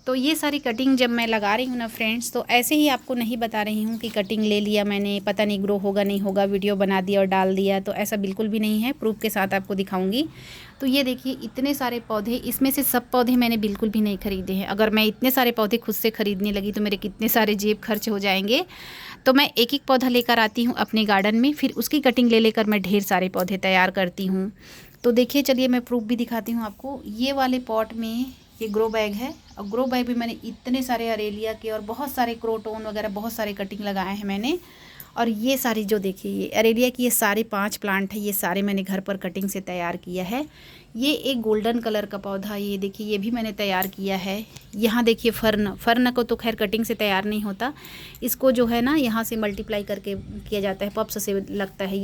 तो ये सारी कटिंग जब मैं लगा रही हूँ ना फ्रेंड्स, तो ऐसे ही आपको नहीं बता रही हूँ कि कटिंग ले लिया मैंने, पता नहीं ग्रो होगा नहीं होगा, वीडियो बना दिया और डाल दिया, तो ऐसा बिल्कुल भी नहीं है। प्रूफ के साथ आपको दिखाऊंगी। तो ये देखिए इतने सारे पौधे, इसमें से सब पौधे मैंने बिल्कुल भी नहीं खरीदे हैं। अगर मैं इतने सारे पौधे खुद से ख़रीदने लगी तो मेरे कितने सारे जेब खर्च हो जाएंगे। तो मैं एक एक पौधा लेकर आती हूँ अपने गार्डन में, फिर उसकी कटिंग ले लेकर मैं ढेर सारे पौधे तैयार करती हूँ। तो देखिए चलिए मैं प्रूफ भी दिखाती हूँ आपको। ये वाले पॉट में ये ग्रो बैग है, और ग्रो बैग भी मैंने इतने सारे अरेलिया के और बहुत सारे क्रोटोन वगैरह बहुत सारे कटिंग लगाए हैं मैंने। और ये सारी जो देखिए ये अरेलिया की ये सारे 5 प्लांट है, ये सारे मैंने घर पर कटिंग से तैयार किया है। ये एक गोल्डन कलर का पौधा, ये देखिए ये भी मैंने तैयार किया है। यहाँ देखिए फर्न को तो खैर कटिंग से तैयार नहीं होता, इसको जो है ना यहाँ से मल्टीप्लाई करके किया जाता है, पप्स से लगता है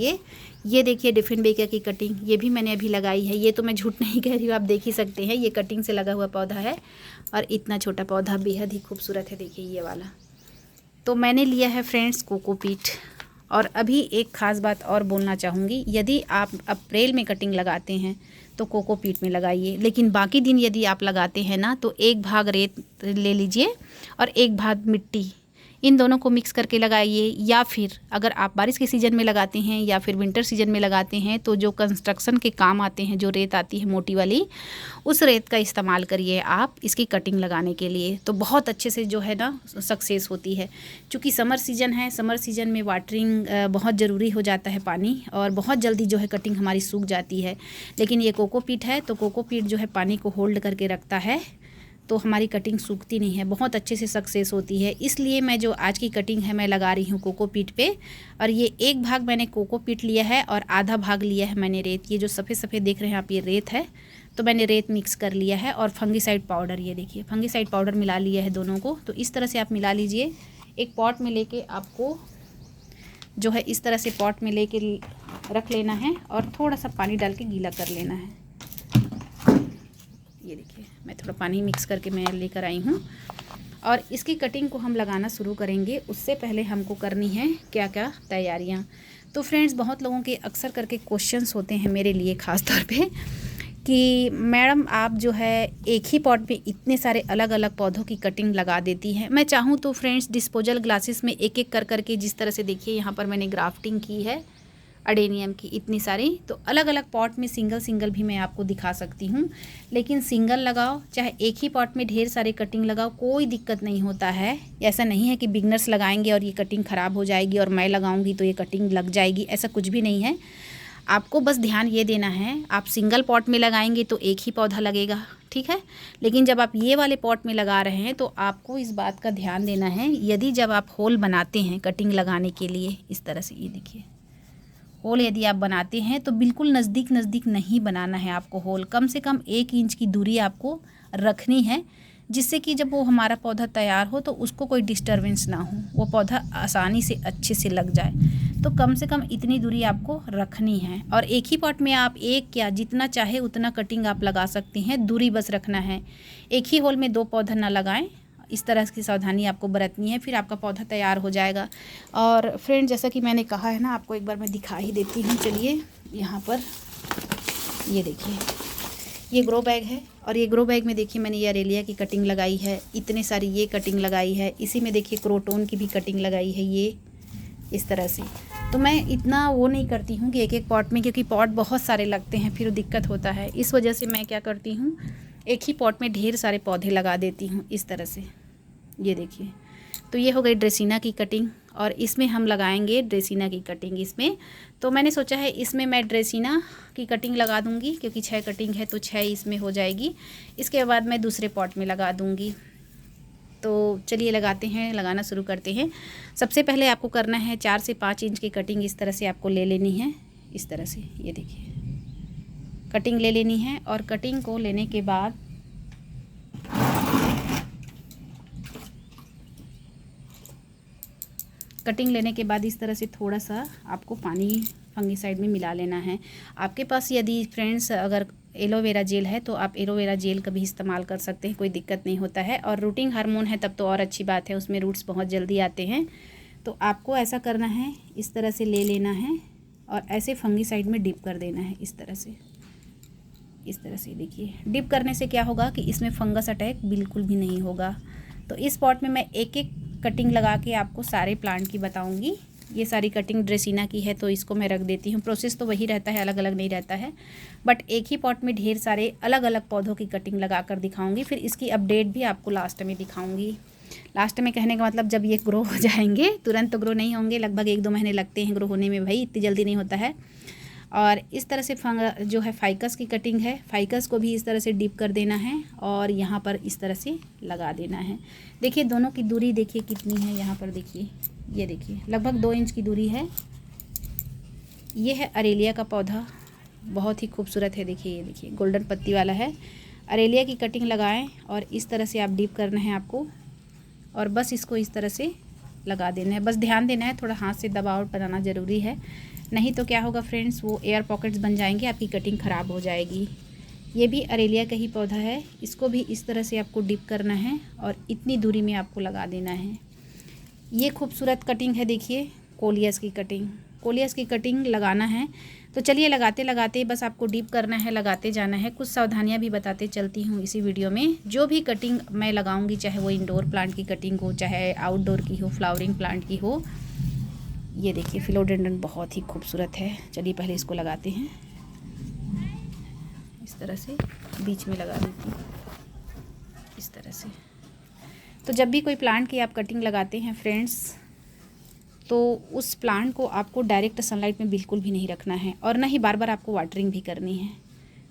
ये देखिए डिफिनबेकिया की कटिंग, ये भी मैंने अभी लगाई है। ये तो मैं झूठ नहीं कह रही हूँ, आप देख ही सकते हैं, ये कटिंग से लगा हुआ पौधा है। और इतना छोटा पौधा बेहद ही खूबसूरत है, देखिए ये वाला। तो मैंने लिया है फ्रेंड्स कोकोपीट। और अभी एक ख़ास बात और बोलना चाहूँगी, यदि आप अप्रैल में कटिंग लगाते हैं तो कोकोपीट में लगाइए, लेकिन बाकी दिन यदि आप लगाते हैं ना तो 1 भाग रेत ले लीजिए और 1 भाग मिट्टी, इन दोनों को मिक्स करके लगाइए। या फिर अगर आप बारिश के सीज़न में लगाते हैं या फिर विंटर सीजन में लगाते हैं तो जो कंस्ट्रक्शन के काम आते हैं, जो रेत आती है मोटी वाली, उस रेत का इस्तेमाल करिए आप इसकी कटिंग लगाने के लिए, तो बहुत अच्छे से जो है ना सक्सेस होती है। क्योंकि समर सीज़न है, समर सीज़न में वाटरिंग बहुत ज़रूरी हो जाता है पानी, और बहुत जल्दी जो है कटिंग हमारी सूख जाती है। लेकिन ये कोकोपीट है तो कोकोपीट जो है पानी को होल्ड करके रखता है, तो हमारी कटिंग सूखती नहीं है, बहुत अच्छे से सक्सेस होती है। इसलिए मैं जो आज की कटिंग है मैं लगा रही हूँ कोकोपीट पे। और ये 1 भाग मैंने कोकोपीट लिया है और आधा भाग लिया है मैंने रेत। ये जो सफ़ेद सफ़ेद देख रहे हैं आप, ये रेत है, तो मैंने रेत मिक्स कर लिया है। और फंगीसाइड पाउडर, ये देखिए फंगीसाइड पाउडर मिला लिया है दोनों को। तो इस तरह से आप मिला लीजिए। एक पॉट में लेके आपको जो है इस तरह से पॉट में लेके रख लेना है और थोड़ा सा पानी डाल के गीला कर लेना है। ये देखिए मैं थोड़ा पानी मिक्स करके मैं लेकर आई हूँ। और इसकी कटिंग को हम लगाना शुरू करेंगे, उससे पहले हमको करनी है क्या क्या तैयारियाँ। तो फ्रेंड्स बहुत लोगों के अक्सर करके क्वेश्चंस होते हैं मेरे लिए ख़ास तौर पे कि मैडम आप जो है एक ही पॉट में इतने सारे अलग अलग पौधों की कटिंग लगा देती हैं। मैं चाहूँ तो फ्रेंड्स डिस्पोजल ग्लासेस में एक एक कर के, जिस तरह से देखिए यहाँ पर मैंने ग्राफ्टिंग की है अडेनियम की इतनी सारी, तो अलग अलग पॉट में सिंगल सिंगल भी मैं आपको दिखा सकती हूँ। लेकिन सिंगल लगाओ चाहे एक ही पॉट में ढेर सारे कटिंग लगाओ, कोई दिक्कत नहीं होता है। ऐसा नहीं है कि बिगनर्स लगाएंगे और ये कटिंग ख़राब हो जाएगी और मैं लगाऊंगी तो ये कटिंग लग जाएगी, ऐसा कुछ भी नहीं है। आपको बस ध्यान ये देना है, आप सिंगल पॉट में लगाएंगे तो एक ही पौधा लगेगा, ठीक है। लेकिन जब आप ये वाले पॉट में लगा रहे हैं तो आपको इस बात का ध्यान देना है, यदि जब आप होल बनाते हैं कटिंग लगाने के लिए, इस तरह से ये देखिए होल यदि आप बनाते हैं तो बिल्कुल नज़दीक नज़दीक नहीं बनाना है आपको होल, कम से कम 1 इंच की दूरी आपको रखनी है, जिससे कि जब वो हमारा पौधा तैयार हो तो उसको कोई डिस्टरबेंस ना हो, वो पौधा आसानी से अच्छे से लग जाए। तो कम से कम इतनी दूरी आपको रखनी है। और एक ही पॉट में आप एक क्या जितना चाहे उतना कटिंग आप लगा सकती हैं, दूरी बस रखना है। एक ही होल में 2 पौधा ना लगाएं, इस तरह की सावधानी आपको बरतनी है, फिर आपका पौधा तैयार हो जाएगा। और फ्रेंड जैसा कि मैंने कहा है ना, आपको एक बार मैं दिखा ही देती हूँ। चलिए यहाँ पर ये देखिए ये ग्रो बैग है, और ये ग्रो बैग में देखिए मैंने ये अरेलिया की कटिंग लगाई है, इतने सारी ये कटिंग लगाई है, इसी में देखिए क्रोटोन की भी कटिंग लगाई है, ये इस तरह से। तो मैं इतना वो नहीं करती हूँ कि एक एक पॉट में, क्योंकि पॉट बहुत सारे लगते हैं फिर दिक्कत होता है, इस वजह से मैं क्या करती हूँ एक ही पॉट में ढेर सारे पौधे लगा देती हूँ इस तरह से। ये देखिए तो ये हो गई ड्रेसिना की कटिंग, और इसमें हम लगाएंगे ड्रेसिना की कटिंग इसमें। तो मैंने सोचा है इसमें मैं ड्रेसिना की कटिंग लगा दूंगी, क्योंकि 6 कटिंग है तो 6 इसमें हो जाएगी। इसके बाद मैं दूसरे पॉट में लगा दूंगी। तो चलिए लगाते हैं, लगाना शुरू करते हैं। सबसे पहले आपको करना है 4 से 5 इंच की कटिंग इस तरह से आपको ले लेनी है, इस तरह से ये देखिए कटिंग ले लेनी है। और कटिंग को लेने के बाद इस तरह से थोड़ा सा आपको पानी फंगीसाइड में मिला लेना है। आपके पास यदि फ्रेंड्स अगर एलोवेरा जेल है तो आप एलोवेरा जेल का भी इस्तेमाल कर सकते हैं, कोई दिक्कत नहीं होता है। और रूटिंग हार्मोन है तब तो और अच्छी बात है, उसमें रूट्स बहुत जल्दी आते हैं। तो आपको ऐसा करना है, इस तरह से ले लेना है और ऐसे फंगीसाइड में डिप कर देना है, इस तरह से इस तरह से देखिए। डिप करने से क्या होगा कि इसमें फंगस अटैक बिल्कुल भी नहीं होगा। तो इस पॉट में मैं एक एक कटिंग लगा के आपको सारे प्लांट की बताऊंगी। ये सारी कटिंग ड्रेसिना की है तो इसको मैं रख देती हूँ। प्रोसेस तो वही रहता है, अलग अलग नहीं रहता है, बट एक ही पॉट में ढेर सारे अलग अलग पौधों की कटिंग लगा कर दिखाऊंगी। फिर इसकी अपडेट भी आपको लास्ट में दिखाऊंगी। लास्ट में कहने का मतलब जब ये ग्रो हो जाएंगे, तुरंत तो ग्रो नहीं होंगे, लगभग 1-2 महीने लगते हैं ग्रो होने में भाई, इतनी जल्दी नहीं होता है। और इस तरह से जो है फाइकस की कटिंग है, फाइकस को भी इस तरह से डीप कर देना है और यहाँ पर इस तरह से लगा देना है। देखिए दोनों की दूरी देखिए कितनी है, यहाँ पर देखिए, ये देखिए लगभग 2 इंच की दूरी है। ये है अरेलिया का पौधा, बहुत ही खूबसूरत है। देखिए ये देखिए गोल्डन पत्ती वाला है। अरेलिया की कटिंग लगाएं और इस तरह से आप डीप करना है आपको, और बस इसको इस तरह से लगा देना है। बस ध्यान देना है, थोड़ा हाथ से दबाव बनाना ज़रूरी है, नहीं तो क्या होगा फ्रेंड्स, वो एयर पॉकेट्स बन जाएंगे, आपकी कटिंग ख़राब हो जाएगी। ये भी अरेलिया का ही पौधा है, इसको भी इस तरह से आपको डिप करना है और इतनी दूरी में आपको लगा देना है। ये खूबसूरत कटिंग है, देखिए कोलियस की कटिंग। कोलियस की कटिंग लगाना है तो चलिए लगाते लगाते बस आपको डीप करना है, लगाते जाना है। कुछ सावधानियां भी बताते चलती हूँ इसी वीडियो में। जो भी कटिंग मैं लगाऊंगी, चाहे वो इंडोर प्लांट की कटिंग हो, चाहे आउटडोर की हो, फ्लावरिंग प्लांट की हो। ये देखिए फिलोडेंड्रन बहुत ही खूबसूरत है। चलिए पहले इसको लगाते हैं, इस तरह से बीच में लगा देती हूँ, इस तरह से। तो जब भी कोई प्लांट की आप कटिंग लगाते हैं फ्रेंड्स, तो उस प्लांट को आपको डायरेक्ट सनलाइट में बिल्कुल भी नहीं रखना है, और ना ही बार बार आपको वाटरिंग भी करनी है।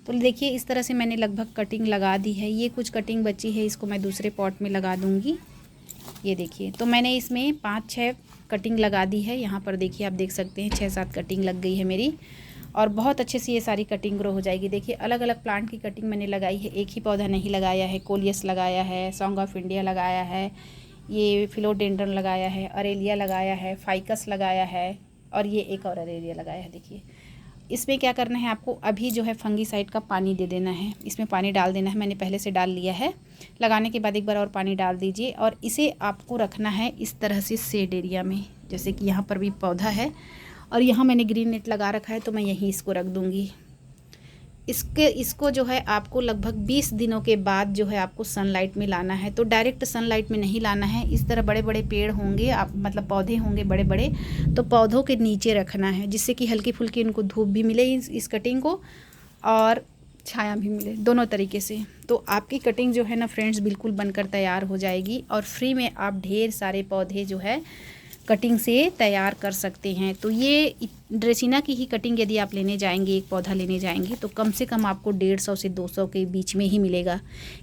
तो देखिए इस तरह से मैंने लगभग कटिंग लगा दी है। ये कुछ कटिंग बची है, इसको मैं दूसरे पॉट में लगा दूँगी। ये देखिए, तो मैंने इसमें 5-6 कटिंग लगा दी है। यहाँ पर देखिए आप देख सकते हैं 6-7 कटिंग लग गई है मेरी, और बहुत अच्छे से ये सारी कटिंग ग्रो हो जाएगी। देखिए अलग अलग प्लांट की कटिंग मैंने लगाई है, एक ही पौधा नहीं लगाया है। कोलियस लगाया है, सॉन्ग ऑफ इंडिया लगाया है, ये फिलोडेंड्रन लगाया है, अरेलिया लगाया है, फाइकस लगाया है, और ये एक और अरेलिया लगाया है। देखिए इसमें क्या करना है आपको, अभी जो है फंगीसाइड का पानी दे देना है, इसमें पानी डाल देना है। मैंने पहले से डाल लिया है। लगाने के बाद एक बार और पानी डाल दीजिए, और इसे आपको रखना है इस तरह से शेड एरिया में। जैसे कि यहाँ पर भी पौधा है और यहाँ मैंने ग्रीन नेट लगा रखा है, तो मैं यहीं इसको रख दूँगी। इसको जो है आपको लगभग 20 दिनों के बाद जो है आपको सनलाइट में लाना है। तो डायरेक्ट सनलाइट में नहीं लाना है। इस तरह बड़े बड़े पेड़ होंगे, आप मतलब पौधे होंगे बड़े बड़े, तो पौधों के नीचे रखना है, जिससे कि हल्की फुल्की इनको धूप भी मिले इस कटिंग को, और छाया भी मिले, दोनों तरीके से। तो आपकी कटिंग जो है ना फ्रेंड्स बिल्कुल बनकर तैयार हो जाएगी, और फ्री में आप ढेर सारे पौधे जो है कटिंग से तैयार कर सकते हैं। तो ये ड्रेसिना की ही कटिंग यदि आप लेने जाएंगे, एक पौधा लेने जाएंगे, तो कम से कम आपको 150 से 200 के बीच में ही मिलेगा।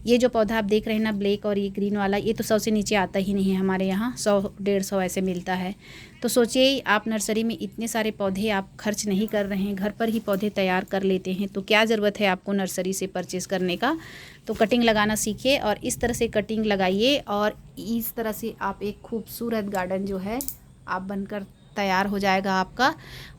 ये जो पौधा आप देख रहे हैं ना ब्लैक और ये ग्रीन वाला, ये तो 100 से नीचे आता ही नहीं है हमारे यहाँ, 100-150 ऐसे मिलता है। तो सोचिए आप नर्सरी में इतने सारे पौधे आप खर्च नहीं कर रहे हैं, घर पर ही पौधे तैयार कर लेते हैं, तो क्या ज़रूरत है आपको नर्सरी से परचेज़ करने का। तो कटिंग लगाना सीखिए और इस तरह से कटिंग लगाइए, और इस तरह से आप एक खूबसूरत गार्डन जो है आप बनकर तैयार हो जाएगा आपका,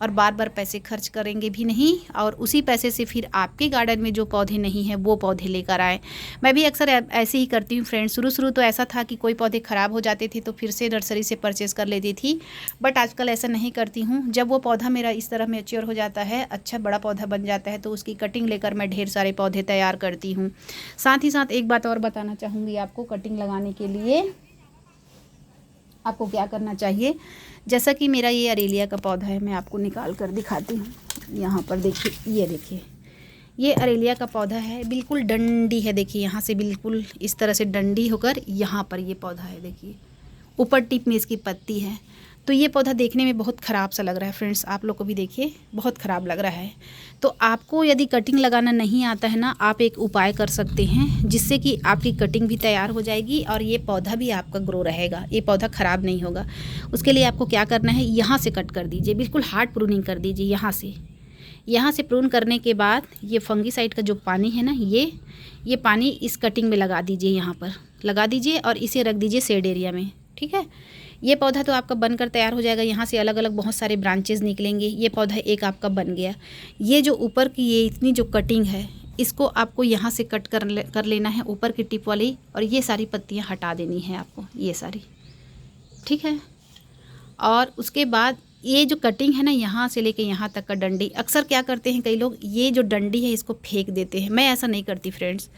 और बार बार पैसे खर्च करेंगे भी नहीं, और उसी पैसे से फिर आपके गार्डन में जो पौधे नहीं हैं वो पौधे लेकर आएँ। मैं भी अक्सर ऐसे ही करती हूँ फ्रेंड्स। शुरू तो ऐसा था कि कोई पौधे ख़राब हो जाते थे तो फिर से नर्सरी से परचेज़ कर लेती थी, बट आजकल ऐसा नहीं करती हूँ। जब वो पौधा मेरा इस तरह मैच्योर हो जाता है, अच्छा बड़ा पौधा बन जाता है, तो उसकी कटिंग लेकर मैं ढेर सारे पौधे तैयार करती हूँ। साथ ही साथ एक बात और बताना चाहूँगी आपको, कटिंग लगाने के लिए आपको क्या करना चाहिए। जैसा कि मेरा ये अरेलिया का पौधा है, मैं आपको निकाल कर दिखाती हूँ। यहाँ पर देखिए, ये देखिए ये अरेलिया का पौधा है, बिल्कुल डंडी है। देखिए यहाँ से बिल्कुल इस तरह से डंडी होकर यहाँ पर ये पौधा है। देखिए ऊपर टिप में इसकी पत्ती है। तो ये पौधा देखने में बहुत ख़राब सा लग रहा है फ्रेंड्स, आप लोग को भी देखिए बहुत ख़राब लग रहा है। तो आपको यदि कटिंग लगाना नहीं आता है ना, आप एक उपाय कर सकते हैं, जिससे कि आपकी कटिंग भी तैयार हो जाएगी और ये पौधा भी आपका ग्रो रहेगा, ये पौधा ख़राब नहीं होगा। उसके लिए आपको क्या करना है, यहाँ से कट कर दीजिए, बिल्कुल हार्ड प्रूनिंग कर दीजिए। यहाँ से प्रून करने के बाद ये फंगीसाइड का जो पानी है ना, ये पानी इस कटिंग में लगा दीजिए, यहाँ पर लगा दीजिए और इसे रख दीजिए शेड एरिया में। ठीक है, ये पौधा तो आपका बनकर तैयार हो जाएगा। यहाँ से अलग अलग बहुत सारे ब्रांचेस निकलेंगे। ये पौधा एक आपका बन गया। ये जो ऊपर की ये इतनी जो कटिंग है, इसको आपको यहाँ से कट कर लेना है, ऊपर की टिप वाली, और ये सारी पत्तियाँ हटा देनी है आपको, ये सारी। ठीक है, और उसके बाद ये जो कटिंग है ना, यहाँ से लेके यहाँ तक का डंडी, अक्सर क्या करते हैं कई लोग, ये जो डंडी है इसको फेंक देते हैं। मैं ऐसा नहीं करती फ्रेंड्स।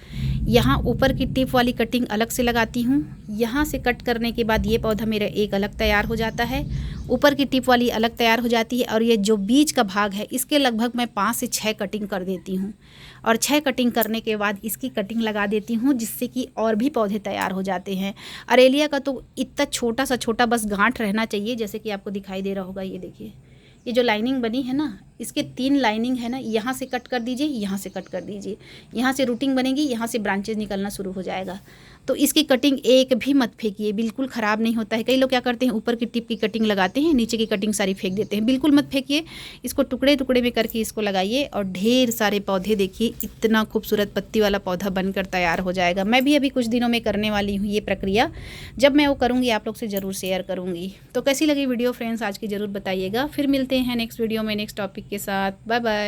यहाँ ऊपर की टिप वाली कटिंग अलग से लगाती हूँ। यहाँ से कट करने के बाद ये पौधा मेरा एक अलग तैयार हो जाता है, ऊपर की टिप वाली अलग तैयार हो जाती है, और ये जो बीच का भाग है इसके लगभग मैं 5 से 6 कटिंग कर देती हूँ। और 6 कटिंग करने के बाद इसकी कटिंग लगा देती हूँ, जिससे कि और भी पौधे तैयार हो जाते हैं। अरेलिया का तो इतना छोटा सा छोटा बस गांठ रहना चाहिए, जैसे कि आपको दिखाई दे रहा होगा। ये देखिए, ये जो लाइनिंग बनी है ना, इसके 3 लाइनिंग है ना, यहाँ से कट कर दीजिए, यहाँ से कट कर दीजिए, यहाँ से रूटिंग बनेगी, यहाँ से ब्रांचेज निकलना शुरू हो जाएगा। तो इसकी कटिंग एक भी मत फेंकिए, बिल्कुल ख़राब नहीं होता है। कई लोग क्या करते हैं, ऊपर की टिप की कटिंग लगाते हैं, नीचे की कटिंग सारी फेंक देते हैं। बिल्कुल मत फेंकिए, इसको टुकड़े टुकड़े में करके इसको लगाइए, और ढेर सारे पौधे देखिए, इतना खूबसूरत पत्ती वाला पौधा बनकर तैयार हो जाएगा। मैं भी अभी कुछ दिनों में करने वाली हूँ ये प्रक्रिया। जब मैं वो करूँगी आप लोग से ज़रूर शेयर करूँगी। तो कैसी लगी वीडियो फ्रेंड्स आज की ज़रूर बताइएगा। फिर मिलते हैं नेक्स्ट वीडियो में नेक्स्ट टॉपिक के साथ। Bye bye.